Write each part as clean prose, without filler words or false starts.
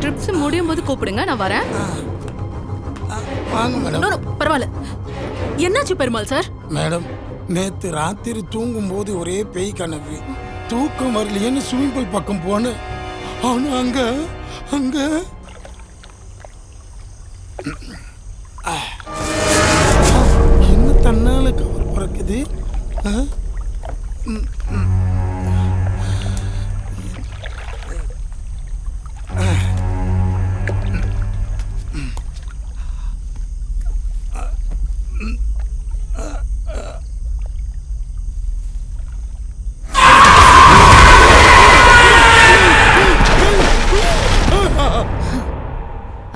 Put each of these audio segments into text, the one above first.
Drips முடியும் போது கூப்பிடுங்க, நான் வரேன். வாங்க மேடம். பரவாயில்ல. என்னாச்சு பெருமாள் சார்? மேடம், நேத்து ராத்திரி தூங்கும் போது ஒரே பேய் கனவு. தூக்கம் வரலையேன்னு ஸ்விமிங் பூல் பக்கம் போன. அவனு அங்க அங்க என்ன தன்னால கவர் பறக்குது.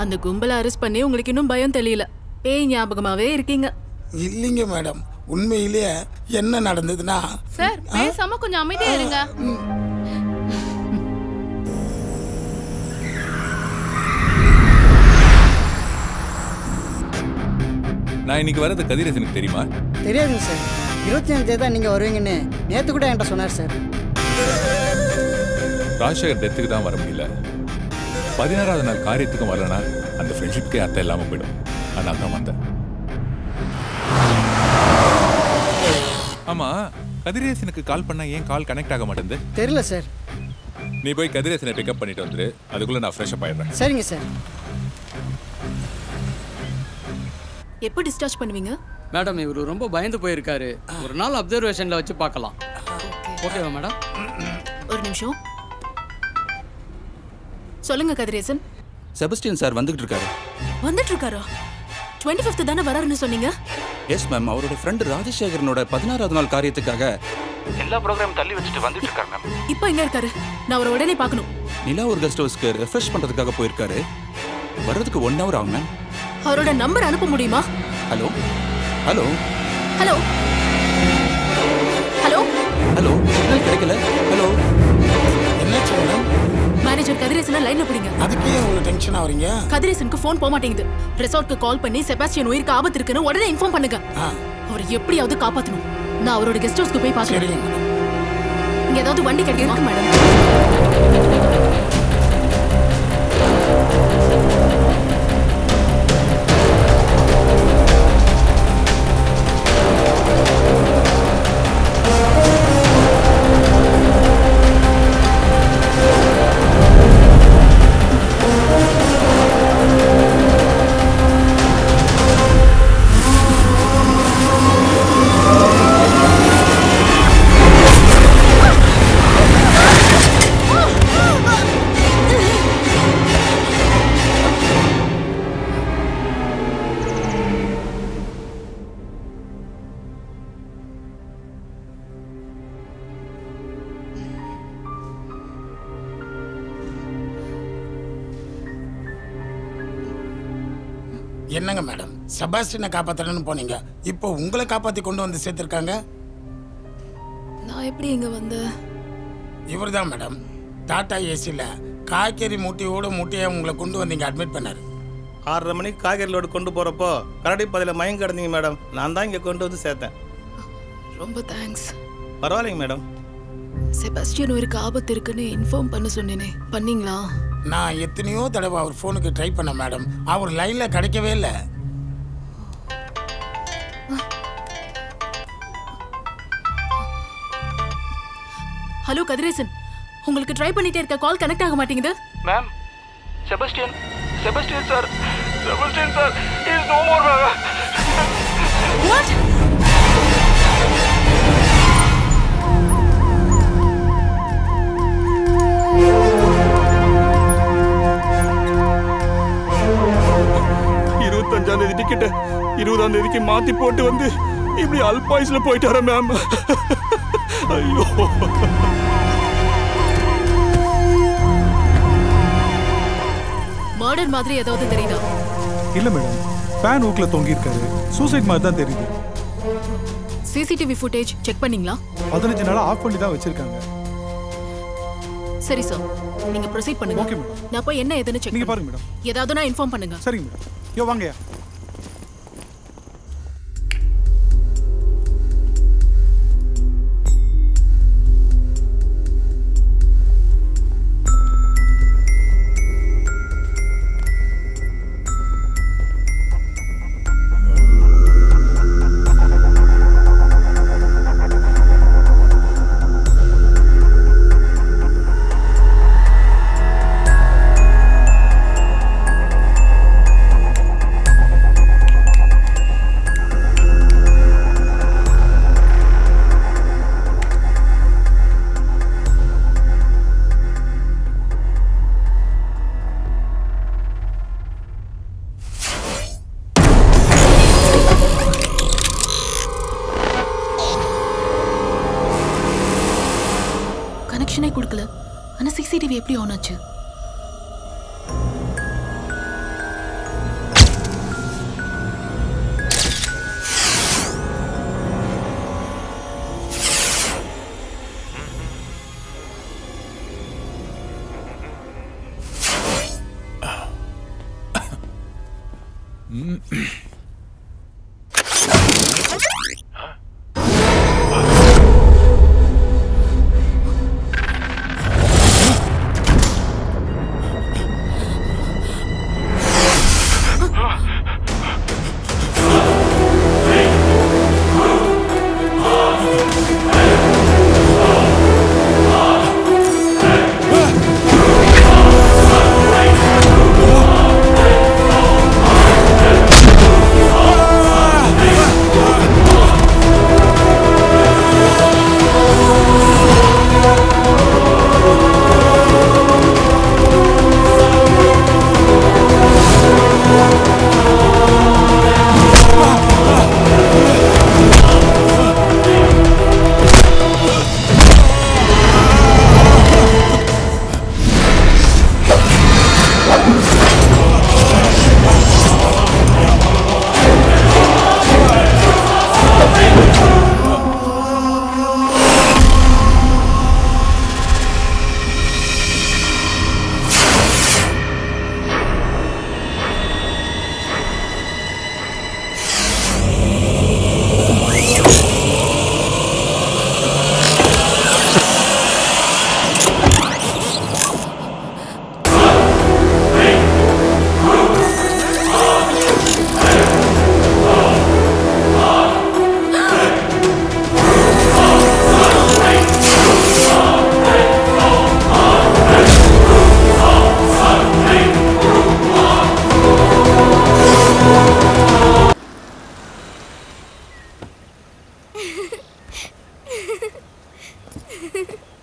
அந்த கும்பலை அரெஸ்ட் பண்ணி உங்களுக்கு இன்னும் பயம் தெரியல. பேய் ஞாபகமாவே இருக்கீங்க. இல்லைங்க மேடம், உண்மையிலேயே என்ன நடந்ததுன்னா சார் பேசாம கொஞ்சம் அமைதியா இருங்க. நான் இன்னைக்கு வரது கதிரேசனுக்கு தெரியுமா? தெரியாதுங்க சார். 25 தான் நீங்க வருவீங்கன்னு நேத்து கூட என்கிட்ட சொன்னார் சார். ராஜசேகர் டெத்துக்கு தான் வர முடியல. 16வது நாள் காரியத்துக்கும் வரலனா அந்த ஃப்ரெண்ட்ஷிப்கே அர்த்தம் இல்லாம போயிடும். அதனால தான் வந்தேன். ஆமா, கதிரேசனுக்கு கால் பண்ணா ஏன் கால் கனெக்ட் ஆக மாட்டேங்குது? தெரியல சார். நீ போய் கதிரேசனை பிக்கப் பண்ணிட்டு வந்துரு. அதுக்குள்ள நான் ஃப்ரெஷ் அப் ஆயிடுறேன். சரிங்க சார். எப்போ டிஸ்சார்ஜ் பண்ணுவீங்க? மேடம், இவரு ரொம்ப பயந்து போயிருக்காரு. ஒரு நாள் அப்சர்வேஷன்ல வச்சு பார்க்கலாம். ஓகேவா மேடம்? ஒரு நிமிஷம். சொல்லுங்க கதிரேசன். செபஸ்டியன் சார் வந்துகிட்டு இருக்காரு. வந்துட்டு இருக்காரா? 25th தானே வராருன்னு சொன்னீங்க? Yes ma'am. அவரோட ஃப்ரெண்ட் ராஜசேகரனோட 16வது நாள் காரியத்துக்காக எல்லா ப்ரோக்ராம் தள்ளி வச்சுட்டு வந்துட்டு இருக்காரு மேம். இப்போ எங்க இருக்காரு? நான் அவரை உடனே பார்க்கணும். நிலா ஒரு கெஸ்ட் ஹவுஸ்க்கு ரெஃப்ரெஷ் பண்றதுக்காக போயிருக்காரு. வர்றதுக்கு 1 hour ஆகும் மேம். அவரோட நம்பர் அனுப்ப முடியுமா? Hello hello hello hello hello signal கிடைக்கல. ஹலோ. என்னாச்சு மேடம்? மேனேஜர் கதிரேசனை லைன்ல பிடிங்க. அதுக்கு ஏன் உங்களுக்கு டென்ஷன் ஆவறீங்க? கதிரேசனுக்கு ஃபோன் போக மாட்டேங்குது. ரிசார்ட்க்கு கால் பண்ணி செபாஸ்டியன் உயிருக்கு ஆபத்து இருக்குன்னு உடனே இன்ஃபார்ம் பண்ணுங்க. அவர் எப்படியாவது காப்பாத்தணும். நான் அவரோட கெஸ்ட் ஹவுஸ்க்கு போய் பார்க்கறேன். இங்க ஏதாவது வண்டி கிடைக்குமா மேடம்? என்னங்க மேடம், செபாஸ்டியனை காப்பாத்தணும்னு போனீங்க, இப்போ உங்களை காப்பாத்தி கொண்டு வந்து சேர்த்திருக்காங்க. நான் எப்படி இங்க வந்த? இவர்தான் மேடம், டாடா ஏசில காய்கறி மூட்டையோட மூட்டையை உங்களை கொண்டு வந்தீங்க அட்மிட் பண்ணாரு. 6:30 மணிக்கு காய்கறி லோடு கொண்டு போறப்போ கரடி பதில மயங்க கிடந்தீங்க மேடம். நான் தான் இங்க கொண்டு வந்து சேர்த்தேன். ரொம்ப தேங்க்ஸ். பரவாயில்லைங்க மேடம். செபாஸ்டியன் உயிருக்கு ஆபத்து இருக்குன்னு இன்ஃபார்ம் பண்ண சொன்னேனே, பண்ணீங்களா? நான் எத்தனையோ தடவை அவர் ஃபோனுக்கு ட்ரை பண்ண மேடம், அவர் லைன்ல கிடைக்கவே இல்லை. ஹலோ கதிரேசன், உங்களுக்கு ட்ரை பண்ணிட்டே இருக்க, கால் கனெக்ட் ஆக மாட்டேங்குது. Ma'am, Sebastian sir is no more ma'am. What? Ticket 20ஆம் தேதிக்கு மாத்தி போட்டு வந்து இப்படி அல்பாயுஸ்ல போயிட்டாரா மேம்? ஐயோ. மர்டர் மாதிரி ஏதாவது தெரியுதா? இல்ல மேடம், ஃபேன் ஊக்ல தொங்கி இருக்காரு. சூசைட் மாதிரி தான் தெரியுது. சிசிடிவி ஃபுட்டேஜ் செக் பண்ணீங்களா? 15 நாளா ஆஃப் பண்ணி தான் வச்சிருக்காங்க. சரி சார், நீங்க ப்ரொசீட் பண்ணுங்க. Okay madam. நான் போய் என்ன ஏதுன்னு செக் நீங்க பாருங்க மேடம். ஏதாவது நான் இன்ஃபார்ம் பண்ணுங்க. சரிங்க மேடம். யோ வாங்கயா. எப்படி ஆன் ஆச்சு?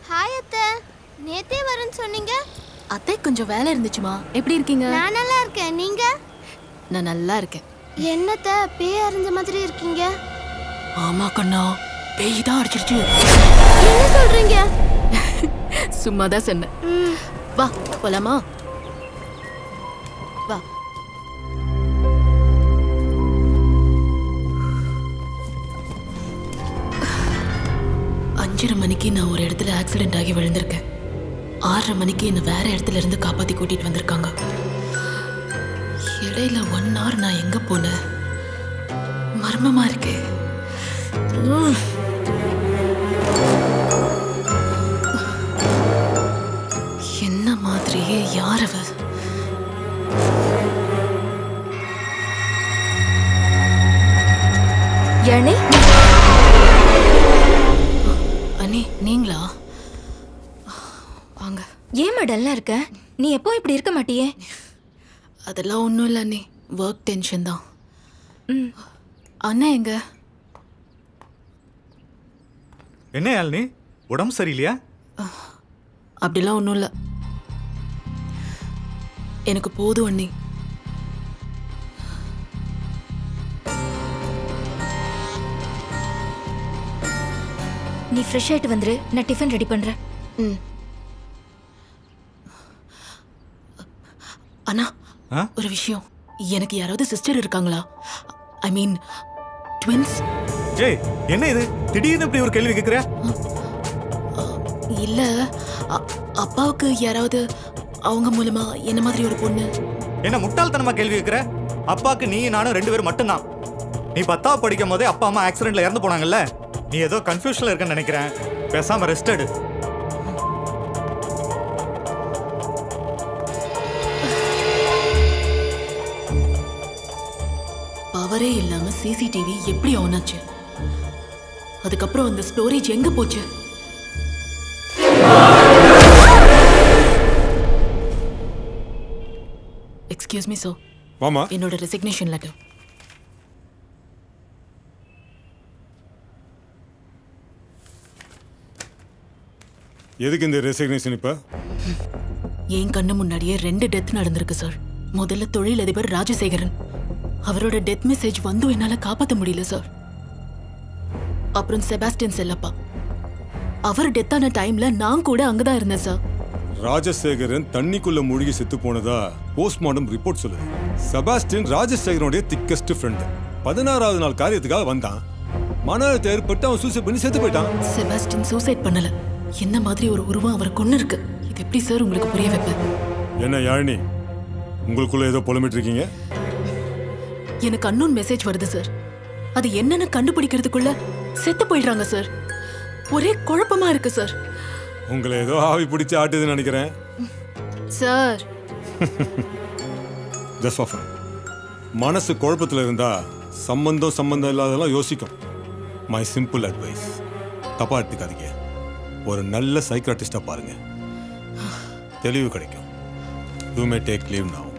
ஹாய் அத்தை, நேத்தே வரேன்னு சொன்னீங்க. அத்தை கொஞ்சம் வேலை இருந்துச்சுமா. எப்படி இருக்கீங்க? நான் நல்லா இருக்கேன். நீங்க? நான் நல்லா இருக்கேன். என்னத்த பேய் அறிஞ்ச மாதிரி இருக்கீங்க? ஆமா கண்ணா, பேய் தான் அடிச்சிருச்சு. என்ன சொல்றீங்க? சும்மா தான் சொன்னேன். வா போலாமா? வா. 5:30 மணிக்கு நான் ஒரு இடத்துல ஆக்சிடென்ட் ஆகி விழுந்திருக்கேன். 6:30 மணிக்கு என்னை வேற இடத்துல இருந்து காப்பாத்தி கூட்டிட்டு வந்திருக்காங்க. இடையில 1 hour நான் எங்க போனேன்? மர்மமா இருக்கு. என்ன மாதிரியே யார் அவ? யானே அண்ணி, நீங்களா? வாங்க. ஏன் டல்லா இருக்க? நீ எப்போ இப்படி இருக்க மாட்டியே? அதெல்லாம் ஒன்றும் இல்லை அண்ணி, ஒர்க் டென்ஷன் தான். அண்ணா எங்க? என்ன யாழ்னி, உடம்பு சரியில்லையா? அப்படிலாம் ஒன்றும் இல்லை, எனக்கு போதும் அண்ணி. நீ ஃப்ரெஷ் ஆயிட்டு வந்துரு, நான் டிஃபன் ரெடி பண்றேன். அண்ணா, ஒரு விஷயம். எனக்கு யாராவது சிஸ்டர் இருக்காங்களா? ஐ மீன் ட்வின்ஸ். ஏய், என்ன இது திடீர்னு இப்படி ஒரு கேள்வி கேக்குற? இல்ல, அப்பாவுக்கு யாராவது அவங்க மூலமா என்ன மாதிரி ஒரு பொண்ணு? என்ன முட்டாள்தனமா கேள்வி கேக்குற? அப்பாக்கு நீ நானும் 2 பேரும் மட்டும்தான். நீ 10th படிக்கும் போதே அப்பா அம்மா ஆக்சிடென்ட்ல இறந்து போனாங்கல்ல. நீ ஏதோ கன்ஃபியூஷன்ல இருக்கன்னு நினைக்கிறேன். பேசாம ரெஸ்ட் எடு. பவரே இல்லாம சிசிடிவி எப்படி ஆன் ஆச்சு? அதுக்கப்புறம் அந்த ஸ்டோரேஜ் எங்க போச்சு? Excuse me sir. மாமா, என்னோட ரெசிக்னேஷன் லெட்டர். எதுக்கு இந்த ரெசிக்னேஷன் இப்ப? என் கண்ணு முன்னாடியே 2 டெத் நடந்திருக்கு சார். முதல்ல தொழிலதிபர் ராஜசேகரன், அவரோட டெத் மெசேஜ் வந்தும் என்னால காப்பாற்ற முடியல சார். அப்புறம் செபாஸ்டியன் செல்லப்பா, அவர் டெத் ஆன டைம்ல நான் கூட அங்கதான் இருந்தேன் சார். ராஜசேகரன் தண்ணிக்குள்ள மூழ்கி செத்து போனதா போஸ்ட்மார்டம் ரிப்போர்ட் சொல்லுது. செபாஸ்டின் ராஜசேகரனுடைய திக்கஸ்ட் ஃப்ரெண்ட். 16வது நாள் காரியத்துக்காக வந்தான். மன அழுத்தம் ஏற்பட்டு அவன் சூசைட் பண்ணி செத்து போயிட்டான். செபாஸ்டின் சூசைட் பண்ணல. என்ன மாதிரி ஒரு உருவம் அவரை கொன்னு இருக்கு. இது எப்படி சார் உங்களுக்கு புரிய வைப்பேன்? என்ன யாழினி, உங்களுக்குள்ள ஏதோ புலம்பிட்டு இருக்கீங்க? எனக்கு அன்னோன் மெசேஜ் வருது சார். அது என்னன்னு கண்டுபிடிக்கிறதுக்குள்ள செத்து போயிடுறாங்க சார். ஒரே குழப்பமா இருக்கு சார். உங்களை ஏதோ ஆவி பிடிச்சு ஆட்டுதுன்னு நினைக்கிறேன் சார். Just for fun. மனசு குழப்பத்தில் இருந்தா சம்பந்தம் இல்லாதெல்லாம் யோசிக்கும். மை சிம்பிள் அட்வைஸ், தப்பா எடுத்துக்காதீங்க. ஒரு நல்ல சைக்காட்டிஸ்டா பாருங்க, தெளிவு கிடைக்கும். You may take leave now.